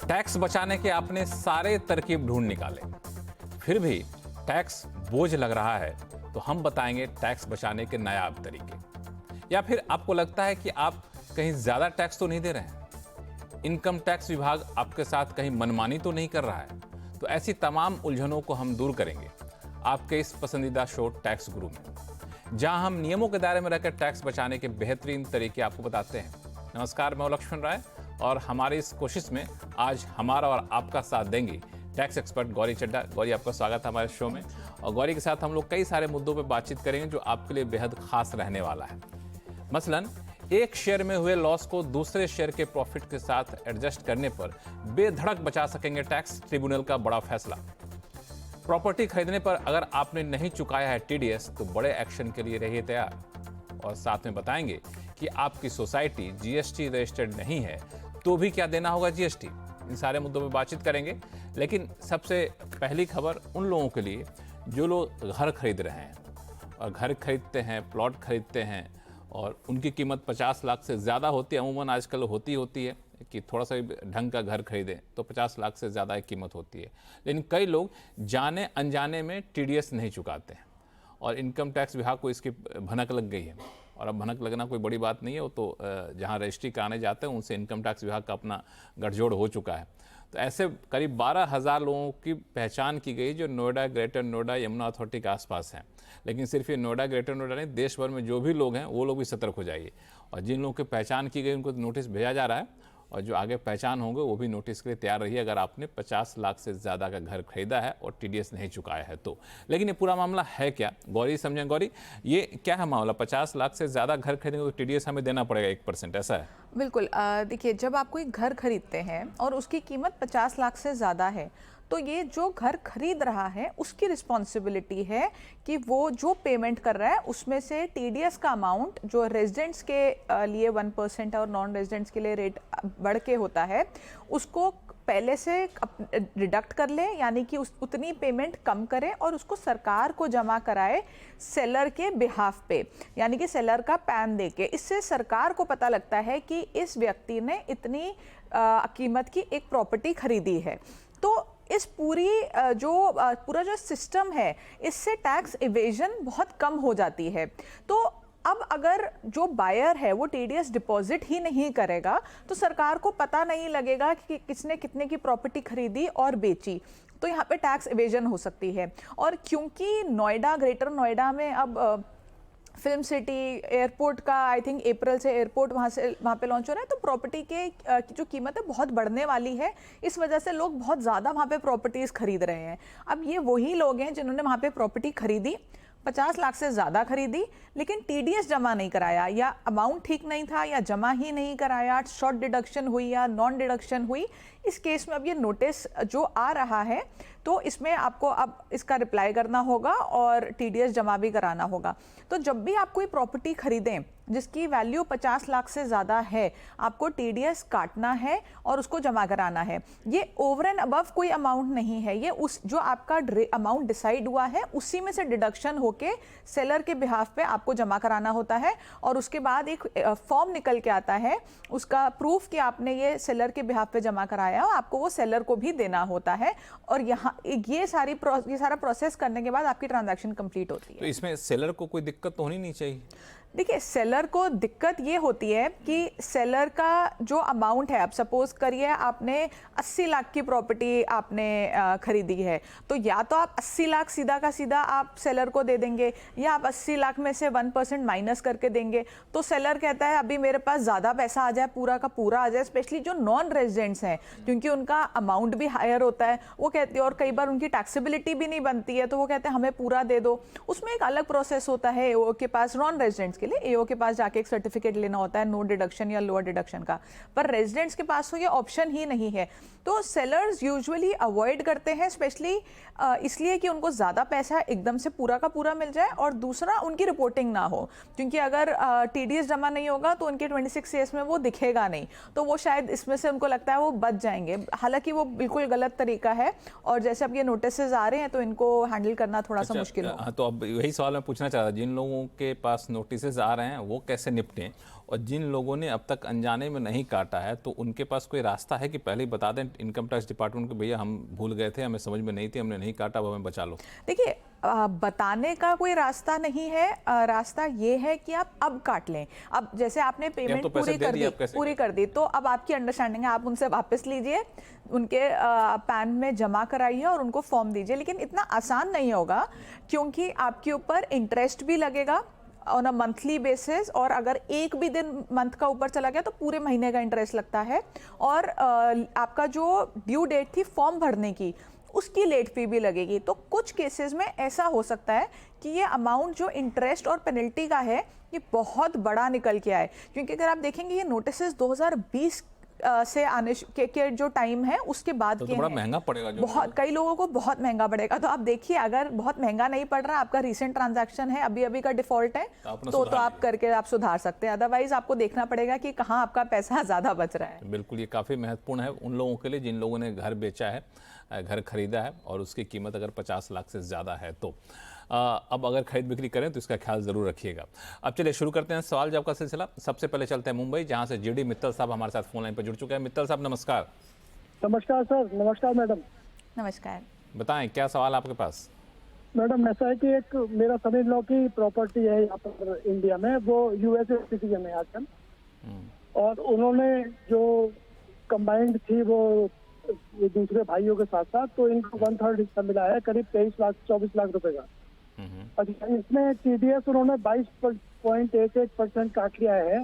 Tax बचाने के आपने सारे तरकीब ढूंढ निकाले, फिर भी टैक्स बोझ लग रहा है, तो हम बताएंगे टैक्स बचाने के नायाब तरीके। या फिर आपको लगता है कि आप कहीं ज्यादा टैक्स तो नहीं दे रहे हैं, इनकम टैक्स विभाग आपके साथ कहीं मनमानी तो नहीं कर रहा है, तो ऐसी तमाम उलझनों को हम दूर करेंगे आपके इस पसंदीदा शो टैक्स गुरु में, जहां हम नियमों के दायरे में रहकर टैक्स बचाने के बेहतरीन तरीके आपको बताते हैं। नमस्कार, मैं लक्ष्मण राय और हमारी इस कोशिश में आज हमारा और आपका साथ देंगी टैक्स एक्सपर्ट गौरी चड्ढा। गौरी, आपका स्वागत है हमारे शो में। और गौरी के साथ हम लोग कई सारे मुद्दों पर बातचीत करेंगे जो आपके लिए बेहद खास रहने वाला है। मसलन, एक शेयर में हुए लॉस को दूसरे शेयर के प्रॉफिट के साथ एडजस्ट करने पर बेधड़क बचा सकेंगे टैक्स ट्रिब्यूनल का बड़ा फैसला। प्रॉपर्टी खरीदने पर अगर आपने नहीं चुकाया है टीडीएस, तो बड़े एक्शन के लिए रहिए तैयार। और साथ में बताएंगे कि आपकी सोसाइटी जीएसटी रजिस्टर्ड नहीं है तो भी क्या देना होगा जीएसटी। इन सारे मुद्दों पर बातचीत करेंगे, लेकिन सबसे पहली खबर उन लोगों के लिए जो लोग घर खरीद रहे हैं और घर खरीदते हैं, प्लॉट खरीदते हैं और उनकी कीमत 50 लाख से ज़्यादा होती है। अमूमन आजकल होती है कि थोड़ा सा ढंग का घर खरीदें तो 50 लाख से ज़्यादा की कीमत होती है, लेकिन कई लोग जाने अनजाने में टीडीएस नहीं चुकाते हैं और इनकम टैक्स विभाग को इसकी भनक लग गई है। और अब भनक लगना कोई बड़ी बात नहीं है, वो तो जहाँ रजिस्ट्री कराने जाते हैं उनसे इनकम टैक्स विभाग का अपना गठजोड़ हो चुका है। तो ऐसे करीब 12,000 लोगों की पहचान की गई जो नोएडा, ग्रेटर नोएडा, यमुना अथॉरिटी के आसपास हैं। लेकिन सिर्फ ये नोएडा, ग्रेटर नोएडा नहीं, देश भर में जो भी लोग हैं वो लोग भी सतर्क हो जाइए। और जिन लोगों की पहचान की गई उनको नोटिस भेजा जा रहा है, और जो आगे पहचान होंगे वो भी नोटिस के लिए तैयार रहिए अगर आपने 50 लाख से ज़्यादा का घर खरीदा है और टीडीएस नहीं चुकाया है तो। लेकिन ये पूरा मामला है क्या, गौरी समझें। गौरी, ये क्या है मामला? 50 लाख से ज़्यादा घर खरीदेंगे तो टीडीएस हमें देना पड़ेगा 1%, ऐसा है? बिल्कुल। देखिए, जब आप कोई घर खरीदते हैं और उसकी कीमत 50 लाख से ज़्यादा है, तो ये जो घर खरीद रहा है उसकी रिस्पॉन्सिबिलिटी है कि वो जो पेमेंट कर रहा है उसमें से टीडीएस का अमाउंट जो रेजिडेंट्स के लिए 1% और नॉन रेजिडेंट्स के लिए रेट बढ़ के होता है, उसको पहले से डिडक्ट कर ले, यानी कि उतनी पेमेंट कम करे और उसको सरकार को जमा कराए सेलर के बिहाफ पे, यानी कि सेलर का पैन दे के। इससे सरकार को पता लगता है कि इस व्यक्ति ने इतनी कीमत की एक प्रॉपर्टी खरीदी है। तो इस पूरा जो सिस्टम है, इससे टैक्स इवेजन बहुत कम हो जाती है। तो अब अगर जो बायर है वो टीडीएस डिपॉजिट ही नहीं करेगा तो सरकार को पता नहीं लगेगा कि किसने कितने की प्रॉपर्टी खरीदी और बेची, तो यहाँ पे टैक्स इवेजन हो सकती है। और क्योंकि नोएडा, ग्रेटर नोएडा में अब फिल्म सिटी एयरपोर्ट का आई थिंक अप्रैल से एयरपोर्ट वहाँ पे लॉन्च हो रहा है, तो प्रॉपर्टी की जो कीमत है बहुत बढ़ने वाली है। इस वजह से लोग बहुत ज़्यादा वहाँ पे प्रॉपर्टीज़ खरीद रहे हैं। अब ये वही लोग हैं जिन्होंने वहाँ पे प्रॉपर्टी खरीदी, 50 लाख से ज़्यादा खरीदी, लेकिन टीडीएस जमा नहीं कराया, या अमाउंट ठीक नहीं था, या जमा ही नहीं कराया, शॉर्ट डिडक्शन हुई या नॉन डिडक्शन हुई। इस केस में अब ये नोटिस जो आ रहा है तो इसमें आपको अब इसका रिप्लाई करना होगा और टीडीएस जमा भी कराना होगा। तो जब भी आप कोई प्रॉपर्टी खरीदें जिसकी वैल्यू 50 लाख से ज़्यादा है, आपको टीडीएस काटना है और उसको जमा कराना है। ये ओवर एंड अबव कोई अमाउंट नहीं है, ये उस जो आपका अमाउंट डिसाइड हुआ है उसी में से डिडक्शन होके सेलर के बिहाफ पे आपको जमा कराना होता है। और उसके बाद एक फॉर्म निकल के आता है, उसका प्रूफ कि आपने ये सेलर के बिहाफ पे जमा कराया, और आपको वो सेलर को भी देना होता है। और यहाँ ये सारा प्रोसेस करने के बाद आपकी ट्रांजैक्शन कंप्लीट होती है। तो इसमें सेलर को कोई दिक्कत तो होनी नहीं चाहिए? देखिए, सेलर को दिक्कत ये होती है कि सेलर का जो अमाउंट है, अब सपोज करिए आपने 80 लाख की प्रॉपर्टी आपने खरीदी है, तो या तो आप 80 लाख सीधा का सीधा आप सेलर को दे देंगे, या आप 80 लाख में से 1% माइनस करके देंगे। तो सेलर कहता है अभी मेरे पास ज़्यादा पैसा आ जाए, पूरा का पूरा आ जाए। स्पेशली जो नॉन रेजिडेंट्स हैं, क्योंकि उनका अमाउंट भी हायर होता है, वो कहते हैं, और कई बार उनकी टैक्सेबिलिटी भी नहीं बनती है, तो वो कहते हैं हमें पूरा दे दो। उसमें एक अलग प्रोसेस होता है एओ के पास, नॉन रेजिडेंट्स के लिए एओ के पास जाके एक सर्टिफिकेट लेना होता है नो डिडक्शन या लोअर डिडक्शन का, पर रेजिडेंट्स के पास तो ये ऑप्शन ही नहीं है। तो सेलर्स यूजुअली अवॉइड करते हैं, स्पेशली इसलिए कि उनको ज़्यादा पैसा एकदम से पूरा का पूरा मिल जाए, और दूसरा उनकी रिपोर्टिंग ना हो, क्योंकि अगर टीडीएस जमा नहीं होगा तो उनके 26 ईयर्स में वो दिखेगा नहीं, तो वो शायद इसमें से उनको लगता है वो बच जाएंगे। हालांकि वो बिल्कुल गलत तरीका है, और जैसे अब ये नोटिसेज आ रहे हैं तो इनको हैंडल करना थोड़ा सा मुश्किल होगा। तो अब यही सवाल मैं पूछना चाह रहा था, जिन लोगों के पास नोटिस मैसेज आ रहे हैं वो कैसे निपटें, और जिन लोगों ने अब तक अनजाने में नहीं काटा है तो उनके पास कोई रास्ता है कि पहले ही बता दें इनकम टैक्स डिपार्टमेंट को, भैया हम भूल गए थे, हमें समझ में नहीं थी, हमने नहीं काटा, वो हमें बचा लो। देखिए, बताने का कोई रास्ता नहीं है। रास्ता ये है कि आप अब काट लें। अब जैसे आपने पेमेंट तो पैसे दे दिए, अब कैसे पूरी कर दी, तो अब आपकी अंडरस्टैंडिंग है, आप उनसे वापस लीजिए, उनके पैन में जमा कराइए और उनको फॉर्म दीजिए। लेकिन इतना आसान नहीं होगा, क्योंकि आपके ऊपर इंटरेस्ट भी लगेगा ऑन अ मंथली बेसिस, और अगर एक भी दिन मंथ का ऊपर चला गया तो पूरे महीने का इंटरेस्ट लगता है। और आपका जो ड्यू डेट थी फॉर्म भरने की, उसकी लेट फी भी लगेगी। तो कुछ केसेस में ऐसा हो सकता है कि ये अमाउंट जो इंटरेस्ट और पेनल्टी का है ये बहुत बड़ा निकल के आए, क्योंकि अगर आप देखेंगे ये नोटिसेस 2020 से आने के जो टाइम है उसके बाद तो के बड़ा हैं। महंगा पड़ेगा, जो बहुत, कई लोगों को बहुत महंगा पड़ेगा। तो आप देखिए, अगर बहुत महंगा नहीं पड़ रहा, आपका रीसेंट ट्रांजैक्शन है, अभी अभी का डिफॉल्ट है, तो आप करके आप सुधार सकते हैं। अदरवाइज आपको देखना पड़ेगा कि कहाँ आपका पैसा ज़्यादा बच रहा है। बिल्कुल, ये काफ़ी महत्वपूर्ण है उन लोगों के लिए जिन लोगों ने घर बेचा है, घर खरीदा है और उसकी कीमत अगर 50 लाख से ज़्यादा है तो अब अगर खरीद बिक्री करें तो इसका ख्याल ज़रूर रखिएगा। अब चलिए शुरू करते हैं सवाल जवाब का सिलसिला। सबसे पहले चलते हैं मुंबई, जहां से जीडी मित्तल साहब हमारे साथ फोन लाइन पर जुड़ चुके हैं। मित्तल साहब नमस्कार। नमस्कार सर। नमस्कार मैडम। नमस्कार। बताएं क्या सवाल आपके पास। मैडम ऐसा है कि एक मेरा सन इन लॉ की प्रॉपर्टी है यहाँ पर इंडिया में, वो यूएसए सिटीजन है आजकल, और उन्होंने जो कंबाइंड थी वो दूसरे भाइयों के साथ साथ, तो इनको 1/3 हिस्सा मिला है, करीब 24 लाख रुपए का। अच्छा, इसमें टीडीएस उन्होंने 22.11% काट लिया है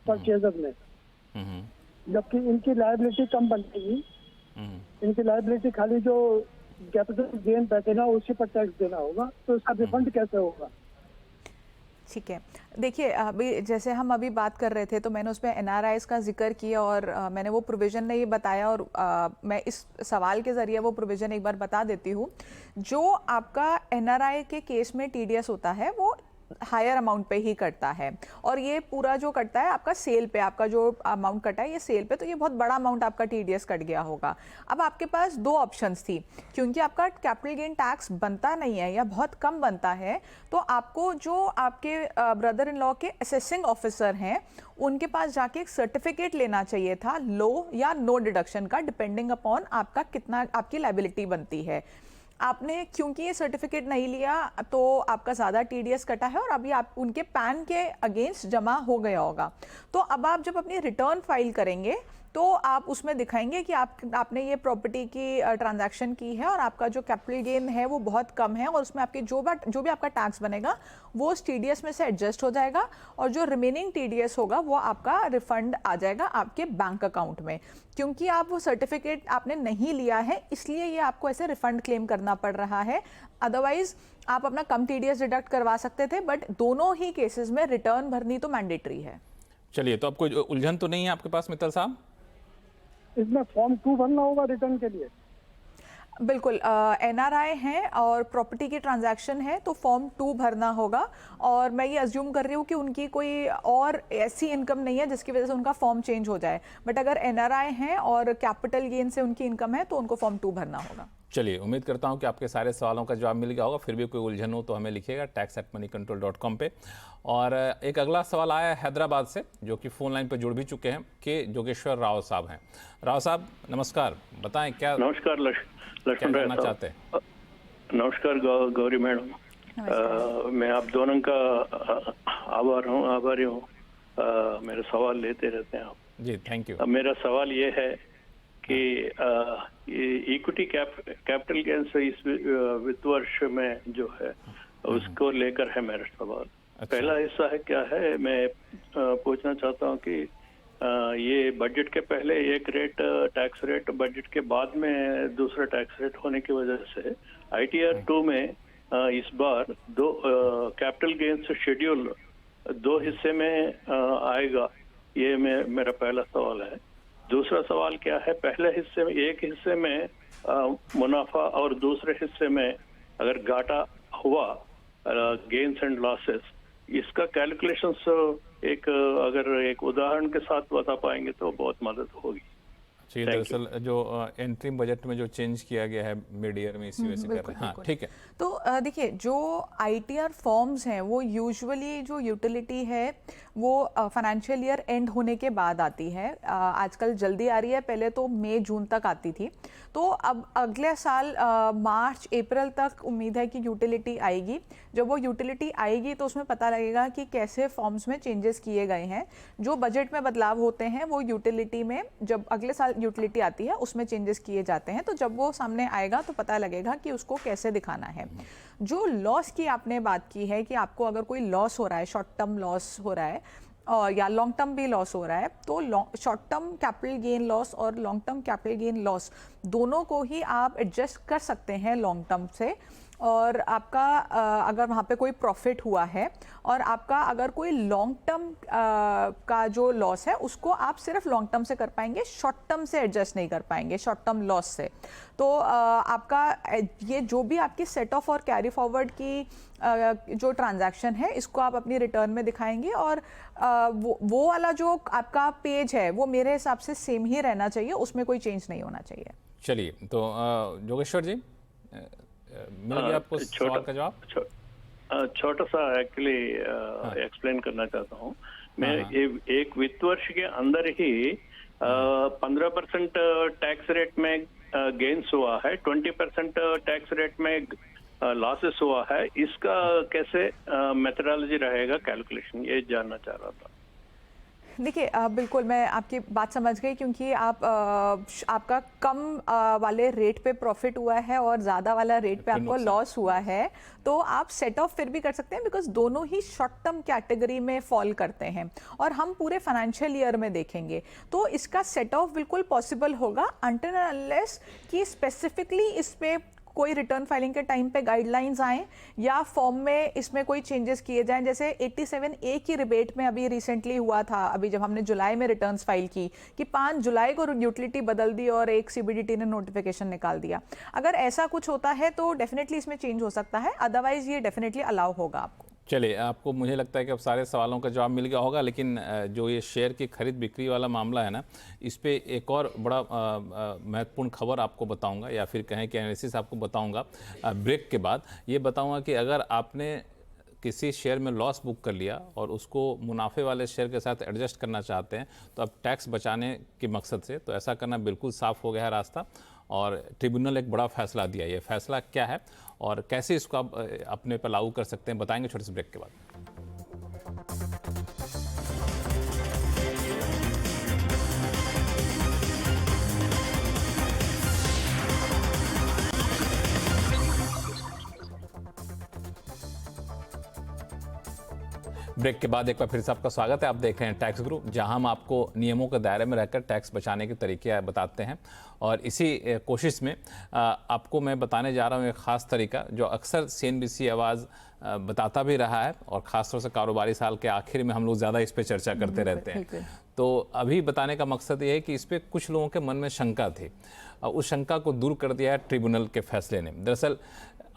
परचेजर में, जबकि इनकी लायबिलिटी कम बनेगी। इनकी लायबिलिटी खाली जो कैपिटल गेन बैठेगा उसी पर टैक्स देना होगा, तो इसका रिफंड कैसे होगा? ठीक है, देखिए, अभी जैसे हम अभी बात कर रहे थे तो मैंने उसमें एनआरआईज का जिक्र किया, और मैंने वो प्रोविज़न नहीं बताया, और मैं इस सवाल के ज़रिए वो प्रोविज़न एक बार बता देती हूँ। जो आपका एनआरआई के केस में टीडीएस होता है वो हायर अमाउंट पे ही कटता है, और ये पूरा जो कटता है आपका सेल पे, आपका जो अमाउंट कटा है ये सेल पे, तो ये बहुत बड़ा अमाउंट आपका टीडीएस कट गया होगा। अब आपके पास दो ऑप्शंस थी, क्योंकि आपका कैपिटल गेन टैक्स बनता नहीं है या बहुत कम बनता है, तो आपको जो आपके ब्रदर इन लॉ के असेसिंग ऑफिसर हैं उनके पास जाके एक सर्टिफिकेट लेना चाहिए था, लो या नो डिडक्शन का, डिपेंडिंग अपॉन आपका कितना आपकी लायबिलिटी बनती है। आपने क्योंकि ये सर्टिफिकेट नहीं लिया तो आपका ज़्यादा टीडीएस कटा है, और अभी आप उनके पैन के अगेंस्ट जमा हो गया होगा। तो अब आप जब अपनी रिटर्न फाइल करेंगे तो आप उसमें दिखाएंगे कि आपने ये प्रॉपर्टी की ट्रांजैक्शन की है, और आपका जो कैपिटल गेन है वो बहुत कम है, और उसमें आपके जो भी आपका टैक्स बनेगा वो उस टीडीएस में से एडजस्ट हो जाएगा, और जो रिमेनिंग टीडीएस होगा वो आपका रिफंड आ जाएगा आपके बैंक अकाउंट में। क्योंकि आप वो सर्टिफिकेट आपने नहीं लिया है, इसलिए ये आपको ऐसे रिफंड क्लेम करना पड़ रहा है। अदरवाइज आप अपना कम टीडीएस डिडक्ट करवा सकते थे, बट दोनों ही केसेस में रिटर्न भरनी तो मैंडेटरी है। चलिए, तो अब कोई उलझन तो नहीं है आपके पास मित्तल साहब? इसमें फॉर्म 2 भरना होगा रिटर्न के लिए? बिल्कुल, एनआरआई है और प्रॉपर्टी की ट्रांजैक्शन है तो फॉर्म 2 भरना होगा, और मैं ये अज्यूम कर रही हूँ कि उनकी कोई और ऐसी इनकम नहीं है जिसकी वजह से उनका फॉर्म चेंज हो जाए, बट अगर एनआरआई हैं और कैपिटल गेन से उनकी इनकम है तो उनको फॉर्म 2 भरना होगा। चलिए, उम्मीद करता हूं कि आपके सारे सवालों का जवाब मिल गया होगा। फिर भी कोई उलझन हो तो हमें लिखिएगा tax@moneycontrol.com पे। और एक अगला सवाल आया है हैदराबाद से, जो कि फ़ोन लाइन पर जुड़ भी चुके हैं, के जोगेश्वर राव साहब हैं। राव साहब नमस्कार, बताएं क्या नमस्कार लक्ष्मण करना चाहते हैं? नमस्कार गौरी मैडम, मैं आप दोनों का आभारी हूँ। मेरे सवाल लेते रहते हैं आप जी, थैंक यू। मेरा सवाल ये है कि इक्विटी कैपिटल गेन से इस वित्त वर्ष में जो है उसको लेकर है मेरा सवाल। पहला हिस्सा है क्या है, मैं पूछना चाहता हूँ कि ये बजट के पहले एक रेट टैक्स रेट, बजट के बाद में दूसरा टैक्स रेट होने की वजह से ITR 2 में इस बार दो कैपिटल गेन से शेड्यूल 2 हिस्से में आएगा। ये मेरा पहला सवाल है। दूसरा सवाल क्या है, पहले हिस्से में एक हिस्से में मुनाफा और दूसरे हिस्से में अगर घाटा हुआ, गेन्स एंड लॉसेस, इसका कैलकुलेशंस अगर एक उदाहरण के साथ बता पाएंगे तो बहुत मदद होगी। तो ये दरअसल जो एंट्री बजट में जो चेंज किया गया है मिड ईयर में, इसी वजह से कर रहे हैं। हाँ, ठीक है। तो देखिए, जो आईटीआर फॉर्म्स हैं वो यूजुअली जो यूटिलिटी है वो फाइनेंशियल ईयर एंड होने के बाद आती है। आजकल जल्दी आ रही है, पहले तो मई जून तक आती थी। तो अब अगले साल मार्च अप्रैल तक उम्मीद है कि यूटिलिटी आएगी। जब वो यूटिलिटी आएगी तो उसमें पता लगेगा कि कैसे फॉर्म्स में चेंजेस किए गए हैं। जो बजट में बदलाव होते हैं वो यूटिलिटी में, जब अगले साल यूटिलिटी आती है उसमें चेंजेस किए जाते हैं। तो जब वो सामने आएगा तो पता लगेगा कि उसको कैसे दिखाना है। जो लॉस की आपने बात की है कि आपको अगर कोई लॉस हो रहा है, शॉर्ट टर्म लॉस हो रहा है और या लॉन्ग टर्म भी लॉस हो रहा है, तो short term capital gain loss और long term capital gain loss दोनों को ही आप एडजस्ट कर सकते हैं लॉन्ग टर्म से। और आपका अगर वहाँ पे कोई प्रॉफिट हुआ है और आपका अगर कोई लॉन्ग टर्म का जो लॉस है उसको आप सिर्फ लॉन्ग टर्म से कर पाएंगे, शॉर्ट टर्म से एडजस्ट नहीं कर पाएंगे, शॉर्ट टर्म लॉस से। तो आपका ये जो भी आपकी सेट ऑफ और कैरी फॉरवर्ड की जो ट्रांजैक्शन है इसको आप अपनी रिटर्न में दिखाएंगे। और वो वाला जो आपका पेज है वो मेरे हिसाब से सेम ही रहना चाहिए, उसमें कोई चेंज नहीं होना चाहिए। चलिए, तो योगेश्वर जी, मिल गया आपको सवाल का जवाब? छोटा सा एक्चुअली एक्सप्लेन करना चाहता हूँ मैं। एक वित्त वर्ष के अंदर ही 15% टैक्स रेट में गेन्स हुआ है, 20% टैक्स रेट में लॉसेस हुआ है। इसका कैसे मेथडोलॉजी रहेगा कैलकुलेशन, ये जानना चाह रहा था। देखिए, बिल्कुल मैं आपकी बात समझ गई, क्योंकि आपका कम वाले रेट पे प्रॉफिट हुआ है और ज़्यादा वाला रेट पे आपको लॉस हुआ है, तो आप सेट ऑफ फिर भी कर सकते हैं, बिकॉज दोनों ही शॉर्ट टर्म कैटेगरी में फॉल करते हैं और हम पूरे फाइनेंशियल ईयर में देखेंगे तो इसका सेट ऑफ बिल्कुल पॉसिबल होगा, अनटिल अनलेस कि स्पेसिफिकली इसमें कोई रिटर्न फाइलिंग के टाइम पे गाइडलाइंस आए या फॉर्म में इसमें कोई चेंजेस किए जाएं। जैसे 87A की रिबेट में अभी रिसेंटली हुआ था, अभी जब हमने जुलाई में रिटर्न्स फाइल की, कि 5 जुलाई को यूटिलिटी बदल दी और एक CBDT ने नोटिफिकेशन निकाल दिया। अगर ऐसा कुछ होता है तो डेफिनेटली इसमें चेंज हो सकता है, अदरवाइज ये डेफिनेटली अलाउ होगा आपको। चलिए, आपको मुझे लगता है कि अब सारे सवालों का जवाब मिल गया होगा, लेकिन जो ये शेयर की खरीद बिक्री वाला मामला है ना, इस पे एक और बड़ा महत्वपूर्ण खबर आपको बताऊंगा, या फिर कहें कि एनालिसिस आपको बताऊंगा ब्रेक के बाद। ये बताऊंगा कि अगर आपने किसी शेयर में लॉस बुक कर लिया और उसको मुनाफे वाले शेयर के साथ एडजस्ट करना चाहते हैं, तो अब टैक्स बचाने के मकसद से तो ऐसा करना बिल्कुल साफ हो गया है रास्ता, और ट्रिब्यूनल एक बड़ा फैसला दिया। ये फैसला क्या है और कैसे इसको आप अपने पर लागू कर सकते हैं, बताएंगे छोटे से ब्रेक के बाद। ब्रेक के बाद एक बार फिर से आपका स्वागत है। आप देख रहे हैं टैक्स गुरु, जहां हम आपको नियमों के दायरे में रहकर टैक्स बचाने के तरीके बताते हैं, और इसी कोशिश में आपको मैं बताने जा रहा हूं एक ख़ास तरीका जो अक्सर CNBC आवाज़ बताता भी रहा है, और ख़ासतौर से कारोबारी साल के आखिर में हम लोग ज़्यादा इस पर चर्चा करते रहते हैं। तो अभी बताने का मकसद ये है कि इस पर कुछ लोगों के मन में शंका थी, उस शंका को दूर कर दिया है ट्रिब्यूनल के फैसले ने। दरअसल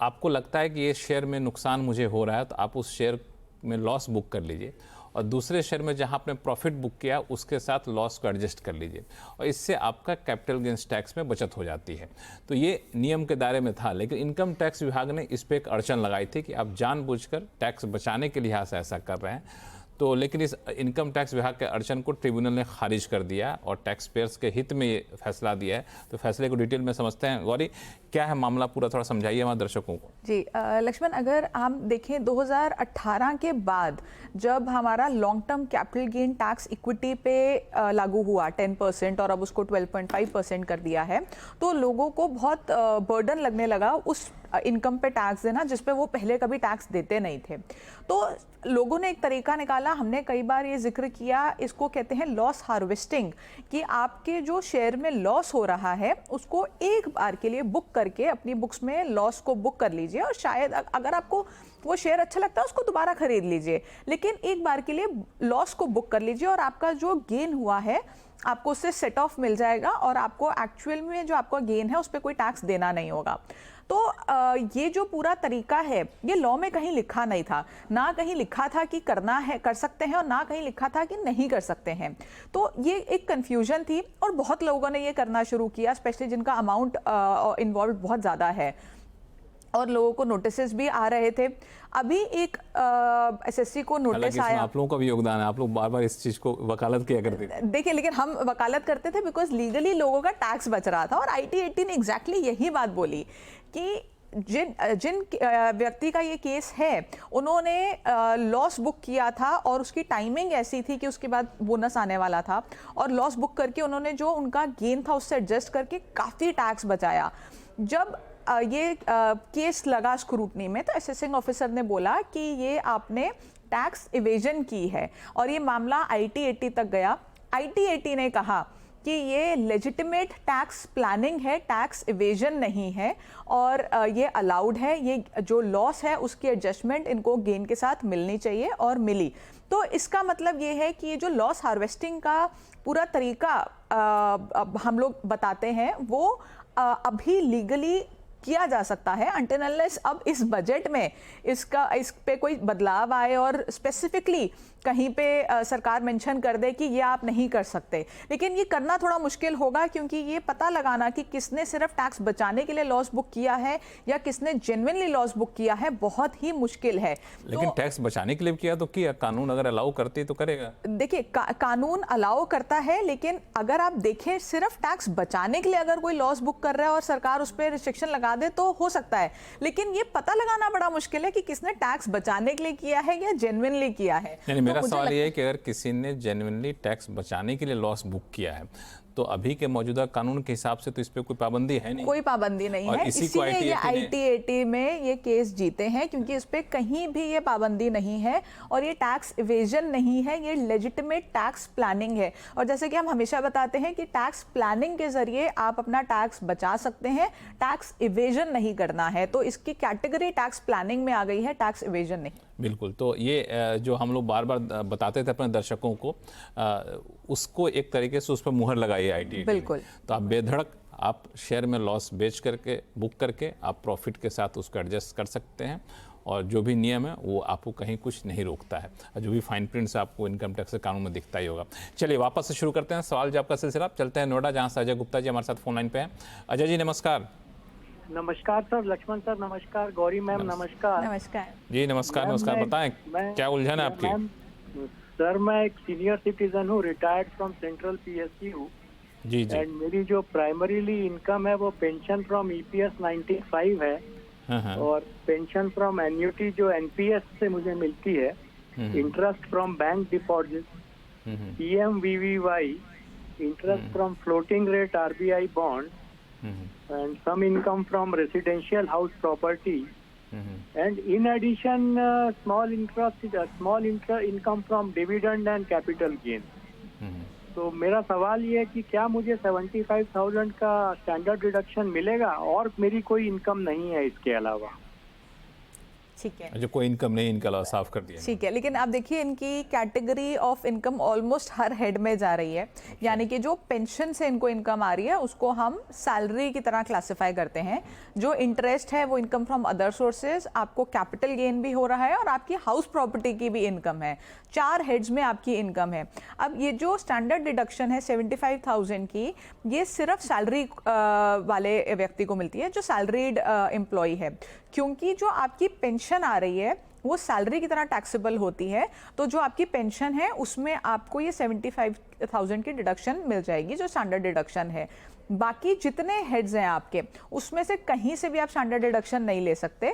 आपको लगता है कि ये शेयर में नुकसान मुझे हो रहा है, तो आप उस शेयर में लॉस बुक कर लीजिए, और दूसरे शेयर में जहां आपने प्रॉफिट बुक किया उसके साथ लॉस को एडजस्ट कर लीजिए, और इससे आपका कैपिटल गेन्स टैक्स में बचत हो जाती है। तो ये नियम के दायरे में था, लेकिन इनकम टैक्स विभाग ने इस पर एक अड़चन लगाई थी कि आप जानबूझकर टैक्स बचाने के लिहाज से ऐसा कर रहे हैं। तो लेकिन इस इनकम टैक्स विभाग के अड़चन को ट्रिब्यूनल ने खारिज कर दिया और टैक्स पेयर्स के हित में ये फैसला दिया है। तो फैसले को डिटेल में समझते हैं। गौरी, क्या है मामला, पूरा थोड़ा समझाइए हमारे दर्शकों को। जी लक्ष्मण, अगर हम देखें 2018 के बाद जब हमारा long term capital gain tax equity पे लागू हुआ 10% और अब उसको 12.5% कर दिया है, तो लोगों को बहुत बर्डन लगने लगा उस इनकम पे टैक्स देना जिस पे वो पहले कभी टैक्स देते नहीं थे। तो लोगों ने एक तरीका निकाला, हमने कई बार ये जिक्र किया, इसको कहते हैं लॉस हार्वेस्टिंग, कि आपके जो शेयर में लॉस हो रहा है उसको एक बार के लिए बुक करके अपनी बुक्स में लॉस को बुक कर लीजिए, और शायद अगर आपको वो शेयर अच्छा लगता है उसको दोबारा खरीद लीजिए, लेकिन एक बार के लिए लॉस को बुक कर लीजिए और आपका जो गेन हुआ है आपको उससे सेट ऑफ मिल जाएगा और आपको एक्चुअल में जो आपका गेन है उस पर कोई टैक्स देना नहीं होगा। तो ये जो पूरा तरीका है ये लॉ में कहीं लिखा नहीं था, ना कहीं लिखा था कि करना है कर सकते हैं और ना कहीं लिखा था कि नहीं कर सकते हैं। तो ये एक कन्फ्यूजन थी और बहुत लोगों ने ये करना शुरू किया, स्पेशली जिनका अमाउंट इन्वॉल्व बहुत ज़्यादा है और लोगों को नोटिसेस भी आ रहे थे। अभी एक एसएससी को नोटिस आया। आप लोगों का भी योगदान है, आप लोग बार बार इस चीज को वकालत किया करते थे। देखिए, लेकिन हम वकालत करते थे बिकॉज लीगली लोगों का टैक्स बच रहा था और IT/80 ने एग्जैक्टली यही बात बोली कि जिन व्यक्ति का ये केस है उन्होंने लॉस बुक किया था और उसकी टाइमिंग ऐसी थी कि उसके बाद बोनस आने वाला था और लॉस बुक करके उन्होंने जो उनका गेन था उससे एडजस्ट करके काफ़ी टैक्स बचाया। जब ये केस लगा स्क्रूटनी में तो असेसिंग ऑफिसर ने बोला कि ये आपने टैक्स इवेजन की है और ये मामला IT/80 तक गया। IT/80 ने कहा कि ये लेजिटिमेट टैक्स प्लानिंग है, टैक्स इवेजन नहीं है और ये अलाउड है, ये जो लॉस है उसकी एडजस्टमेंट इनको गेन के साथ मिलनी चाहिए और मिली। तो इसका मतलब ये है कि ये जो लॉस हार्वेस्टिंग का पूरा तरीका हम लोग बताते हैं वो अभी लीगली किया जा सकता है अनटिल अनलेस अब इस बजट में इस पे कोई बदलाव आए और स्पेसिफिकली कहीं पे सरकार मेंशन कर दे कि ये आप नहीं कर सकते। लेकिन ये करना थोड़ा मुश्किल होगा क्योंकि ये पता लगाना कि किसने सिर्फ टैक्स बचाने के लिए लॉस बुक किया है या किसने जेन्युइनली लॉस बुक किया है बहुत ही मुश्किल है। लेकिन टैक्स बचाने के लिए किया तो किया, कानून अगर अलाउ करती तो करेगा। देखिए कानून अलाउ करता है, लेकिन अगर आप देखें सिर्फ टैक्स बचाने के लिए अगर कोई लॉस बुक कर रहा है और सरकार उस पर रिस्ट्रिक्शन लगा दे तो हो सकता है, लेकिन ये पता लगाना बड़ा मुश्किल है कि किसने टैक्स बचाने के लिए किया है या जेन्युइनली किया है। मेरा सवाल ये है कि अगर किसी ने जेन्युइनली टैक्स बचाने के लिए लॉस बुक किया है तो अभी के मौजूदा कानून के हिसाब से तो इस पे कोई पाबंदी है नहीं, कोई पाबंदी नहीं है। इसीलिए ये IT/80 में ये केस जीते हैं क्योंकि इस पे कहीं भी ये पाबंदी नहीं है और ये टैक्स इवेजन नहीं है, ये लेजिटिमेट टैक्स प्लानिंग है। और जैसे कि हम हमेशा बताते हैं कि टैक्स प्लानिंग के जरिए आप अपना टैक्स बचा सकते हैं, टैक्स इवेजन नहीं करना है। तो इसकी कैटेगरी टैक्स प्लानिंग में आ गई है, टैक्स इवेजन नहीं। बिल्कुल। तो ये जो हम लोग बार बार बताते थे अपने दर्शकों को, उसको एक तरीके से उस पर मुहर लगाई IT। बिल्कुल। तो आप बेधड़क आप शेयर में लॉस बेच करके बुक करके आप प्रॉफिट के साथ उसको एडजस्ट कर सकते हैं और जो भी नियम है वो आपको कहीं कुछ नहीं रोकता है और जो भी फाइन प्रिंट्स आपको इनकम टैक्स के कानून में दिखता ही होगा। चलिए वापस से शुरू करते हैं सवाल जवाब का सिलसिला। चलते हैं नोएडा, जहाँ से अजय गुप्ता जी हमारे साथ फोन लाइन पे हैं। अजय जी नमस्कार। नमस्कार सर, लक्ष्मण सर नमस्कार, गौरी मैम नमस्कार। नमस्कार जी नमस्कार। नमस्कार, बताएं क्या उलझन है आपकी? सर मैं एक सीनियर सिटीजन हूँ, रिटायर्ड फ्रॉम सेंट्रल PSU। जी जी। एंड मेरी जो प्राइमरीली इनकम है वो पेंशन फ्रॉम EPS 95 है। हाँ। और पेंशन फ्रॉम एन्युटी जो NPS से मुझे मिलती है, interest from bank deposit, PMVVY, interest from floating rate RBI bond, and some income from residential house property, and in addition small income from dividend and capital gain. तो मेरा सवाल ये है कि क्या मुझे 75,000 का स्टैंडर्ड डिडक्शन मिलेगा और मेरी कोई इनकम नहीं है इसके अलावा? ठीक है, जो कोई इनकम नहीं, इनका अलावा साफ कर दिया। ठीक है। लेकिन आप देखिए इनकी category of income almost her head में जा रही है, यानी कि जो पेंशन से इनको इनकम आ रही है उसको हम सैलरी की तरह क्लासिफाई करते हैं। जो इंटरेस्ट है वो इनकम फ्रॉम अदर सोर्सेज, आपको कैपिटल गेन भी हो रहा है और आपकी हाउस प्रॉपर्टी की भी इनकम है। 4 हेड्स में आपकी इनकम है। अब ये जो स्टैंडर्ड डिडक्शन है 75,000 की, ये सिर्फ सैलरी वाले व्यक्ति को मिलती है जो सैलरीड एम्प्लॉय है, क्योंकि जो आपकी पेंशन आ रही है वो सैलरी की तरह टैक्सेबल होती है। तो जो आपकी पेंशन है उसमें आपको ये 75,000 की डिडक्शन मिल जाएगी जो स्टैंडर्ड डिडक्शन है। बाकी जितने हेड्स हैं आपके उसमें से कहीं से भी आप स्टैंडर्ड डिडक्शन नहीं ले सकते,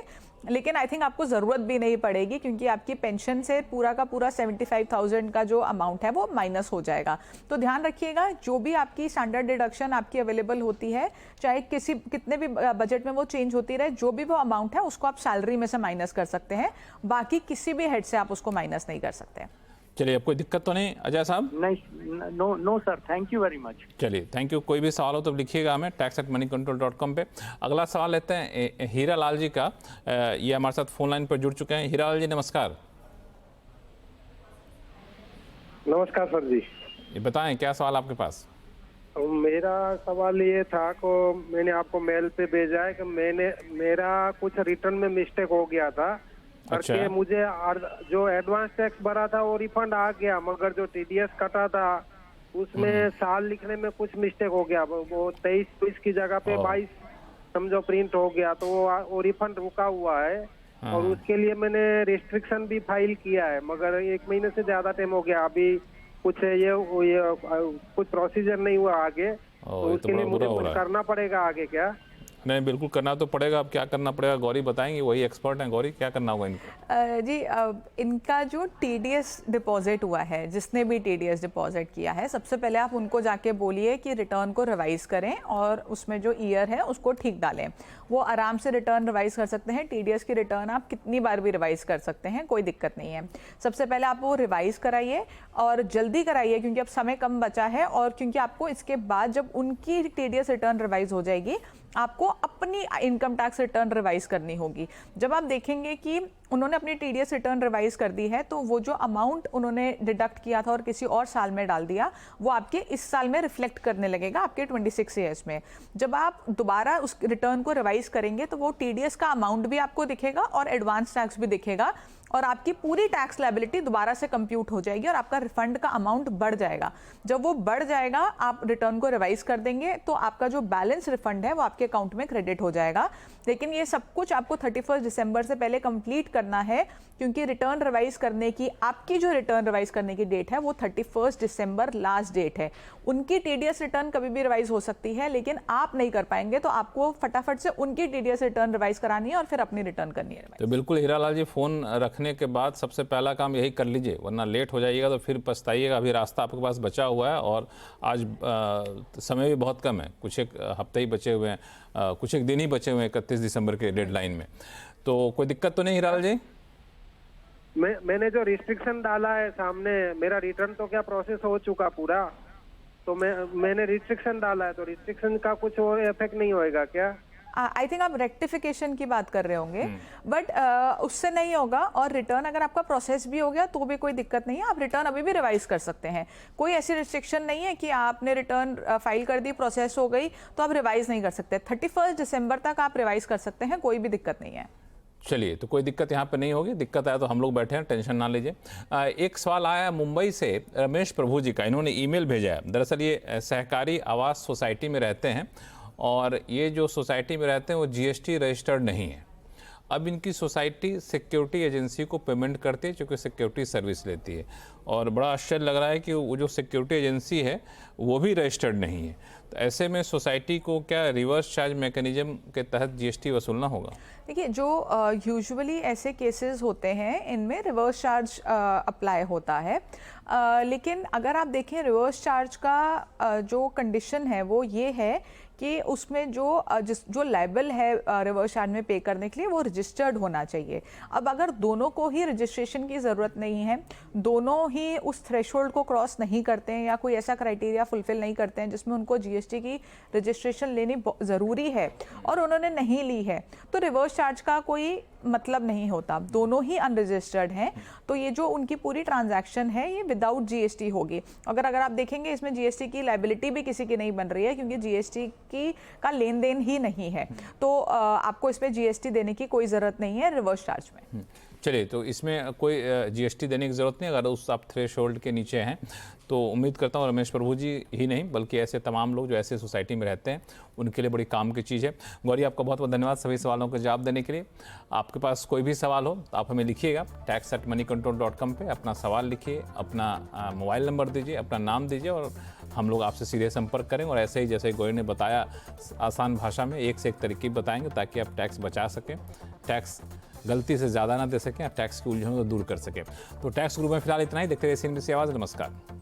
लेकिन आई थिंक आपको ज़रूरत भी नहीं पड़ेगी क्योंकि आपकी पेंशन से पूरा का पूरा 75,000 का जो अमाउंट है वो माइनस हो जाएगा। तो ध्यान रखिएगा, जो भी आपकी स्टैंडर्ड डिडक्शन आपकी अवेलेबल होती है, चाहे कितने भी बजट में वो चेंज होती रहे, जो भी वो अमाउंट है उसको आप सैलरी में से माइनस कर सकते हैं। बाकी किसी भी हेड से आप उसको माइनस नहीं कर सकते। चलिए, अब कोई दिक्कत तो नहीं अजय साहब? नहीं, no sir, thank you very much. चलिए, थैंक यू। कोई भी सवाल हो तो लिखिएगा हमें tax@moneycontrol.com पे। अगला सवाल लेते हैं हीरा लाल जी का। ये हमारे साथ फोन लाइन पर जुड़ चुके हैं। हीरा लाल जी नमस्कार। नमस्कार सर जी। ये बताएं क्या सवाल आपके पास? मेरा सवाल ये था को मैंने आपको मेल पे भेजा है कि मेरा कुछ रिटर्न में मिस्टेक हो गया था अच्छा। करके मुझे जो एडवांस टैक्स भरा था वो रिफंड आ गया, मगर जो टीडीएस कटा था उसमें साल लिखने में कुछ मिस्टेक हो गया। वो 23 की जगह पे 22 समझो प्रिंट हो गया, तो वो रिफंड रुका हुआ है। और उसके लिए मैंने रिस्ट्रिक्शन भी फाइल किया है, मगर 1 महीने से ज्यादा टाइम हो गया, अभी कुछ ये कुछ प्रोसीजर नहीं हुआ आगे। तो उसके लिए मुझे कुछ करना पड़ेगा आगे क्या? नहीं, बिल्कुल करना तो पड़ेगा। अब क्या करना पड़ेगा गौरी बताएंगे, वही एक्सपर्ट हैं। गौरी क्या करना होगा इनको? जी इनका जो टीडीएस डिपॉजिट हुआ है, जिसने भी टीडीएस डिपॉजिट किया है, सबसे पहले आप उनको जाके बोलिए कि रिटर्न को रिवाइज करें और उसमें जो ईयर है उसको ठीक डालें। वो आराम से रिटर्न रिवाइज कर सकते हैं। टीडीएस की रिटर्न आप कितनी बार भी रिवाइज कर सकते हैं, कोई दिक्कत नहीं है। सबसे पहले आप वो रिवाइज कराइए और जल्दी कराइए, क्योंकि अब समय कम बचा है। और क्योंकि आपको इसके बाद जब उनकी टीडीएस रिटर्न रिवाइज हो जाएगी, आपको अपनी इनकम टैक्स रिटर्न रिवाइज करनी होगी। जब आप देखेंगे कि उन्होंने अपनी टीडीएस रिटर्न रिवाइज कर दी है, तो वो जो अमाउंट उन्होंने डिडक्ट किया था और किसी और साल में डाल दिया, वो आपके इस साल में रिफ्लेक्ट करने लगेगा आपके 26 ईयर्स में। जब आप दोबारा उस रिटर्न को रिवाइज करेंगे तो वो टीडीएस का अमाउंट भी आपको दिखेगा और एडवांस टैक्स भी दिखेगा, और आपकी पूरी टैक्स लायबिलिटी दोबारा से कंप्यूट हो जाएगी और आपका रिफंड का अमाउंट बढ़ जाएगा। जब वो बढ़ जाएगा, आप रिटर्न को रिवाइज कर देंगे तो आपका जो बैलेंस रिफंड है वो आपके अकाउंट में क्रेडिट हो जाएगा। लेकिन ये सब कुछ आपको 31 दिसंबर से पहले कंप्लीट करना है, क्योंकि रिटर्न रिवाइज करने की आपकी जो रिटर्न रिवाइज करने की डेट है वो 31 दिसंबर लास्ट डेट है। उनकी टीडीएस रिटर्न कभी भी रिवाइज हो सकती है, लेकिन आप नहीं कर पाएंगे, तो आपको फटाफट से उनकी टीडीएस रिटर्न रिवाइज करानी है और फिर अपनी रिटर्न करनी है। तो बिल्कुल हीरालाल जी, फोन रखने के बाद सबसे पहला काम यही कर लीजिए, वरना लेट हो जाइएगा तो फिर पछताइएगा। अभी रास्ता आपके पास बचा हुआ है और आज समय भी बहुत कम है, कुछ एक हफ्ते ही बचे हुए हैं, कुछ एक दिन ही बचे हुए हैं 31 दिसंबर के डेडलाइन में। तो कोई दिक्कत तो नहीं हीरालाल जी? मैंने जो रिस्ट्रिक्शन डाला है सामने, मेरा रिटर्न तो क्या प्रोसेस हो चुका पूरा, तो मैंने रिस्ट्रिक्शन डाला है, तो रिस्ट्रिक्शन का कुछ और इफेक्ट नहीं होएगा क्या? आई थिंक आप रेक्टिफिकेशन की बात कर रहे होंगे, बट उससे नहीं होगा। और रिटर्न अगर आपका प्रोसेस भी हो गया तो भी कोई दिक्कत नहीं है, आप रिटर्न अभी भी रिवाइज कर सकते हैं। कोई ऐसी रिस्ट्रिक्शन नहीं है कि आपने रिटर्न फाइल कर दी, प्रोसेस हो गई तो आप रिवाइज नहीं कर सकते। 31 दिसंबर तक आप रिवाइज कर सकते हैं, कोई भी दिक्कत नहीं है। चलिए, तो कोई दिक्कत यहाँ पे नहीं होगी। दिक्कत आया तो हम लोग बैठे हैं, टेंशन ना लीजिए। एक सवाल आया मुंबई से रमेश प्रभु जी का, इन्होंने ईमेल भेजा है। दरअसल ये सहकारी आवास सोसाइटी में रहते हैं और ये जो सोसाइटी में रहते हैं वो जीएसटी रजिस्टर्ड नहीं है। अब इनकी सोसाइटी सिक्योरिटी एजेंसी को पेमेंट करती है, चूँकि सिक्योरिटी सर्विस लेती है, और बड़ा आश्चर्य लग रहा है कि वो जो सिक्योरिटी एजेंसी है वो भी रजिस्टर्ड नहीं है। तो ऐसे में सोसाइटी को क्या रिवर्स चार्ज मैकेनिज्म के तहत जीएसटी वसूलना होगा? देखिए, जो यूजुअली ऐसे केसेस होते हैं इनमें रिवर्स चार्ज अप्लाई होता है, लेकिन अगर आप देखें रिवर्स चार्ज का जो कंडीशन है वो ये है कि उसमें जो लायबल है रिवर्स चार्ज में पे करने के लिए वो रजिस्टर्ड होना चाहिए। अब अगर दोनों को ही रजिस्ट्रेशन की ज़रूरत नहीं है, दोनों ही उस थ्रेशोल्ड को क्रॉस नहीं करते हैं या कोई ऐसा क्राइटेरिया फुलफिल नहीं करते हैं जिसमें उनको जीएसटी की रजिस्ट्रेशन लेनी ज़रूरी है और उन्होंने नहीं ली है, तो रिवर्स चार्ज का कोई मतलब नहीं होता। दोनों ही अनरजिस्टर्ड हैं, तो ये जो उनकी पूरी ट्रांजैक्शन है ये विदाउट जीएसटी होगी। अगर आप देखेंगे इसमें जीएसटी की लायबिलिटी भी किसी की नहीं बन रही है, क्योंकि जीएसटी का लेन देन ही नहीं है, तो आपको इसमें जीएसटी देने की कोई ज़रूरत नहीं है रिवर्स चार्ज में। चलिए, तो इसमें कोई जीएसटी देने की ज़रूरत नहीं अगर उस आप थ्रेशोल्ड के नीचे हैं। तो उम्मीद करता हूँ रमेश प्रभु जी ही नहीं बल्कि ऐसे तमाम लोग जो ऐसे सोसाइटी में रहते हैं उनके लिए बड़ी काम की चीज़ है। गौरी, आपका बहुत बहुत धन्यवाद सभी सवालों का जवाब देने के लिए। आपके पास कोई भी सवाल हो तो आप हमें लिखिएगा tax@moneycontrol.com पे अपना सवाल लिखिए, अपना मोबाइल नंबर दीजिए, अपना नाम दीजिए और हम लोग आपसे सीधे संपर्क करें। और ऐसे ही जैसे गौरी ने बताया, आसान भाषा में एक से एक तरकीब बताएंगे ताकि आप टैक्स बचा सकें, टैक्स गलती से ज़्यादा ना दे सकें, टैक्स की उलझनों को दूर कर सकें। तो टैक्स गुरु में फिलहाल इतना ही। देखते रहिए CNBC आवाज़। नमस्कार।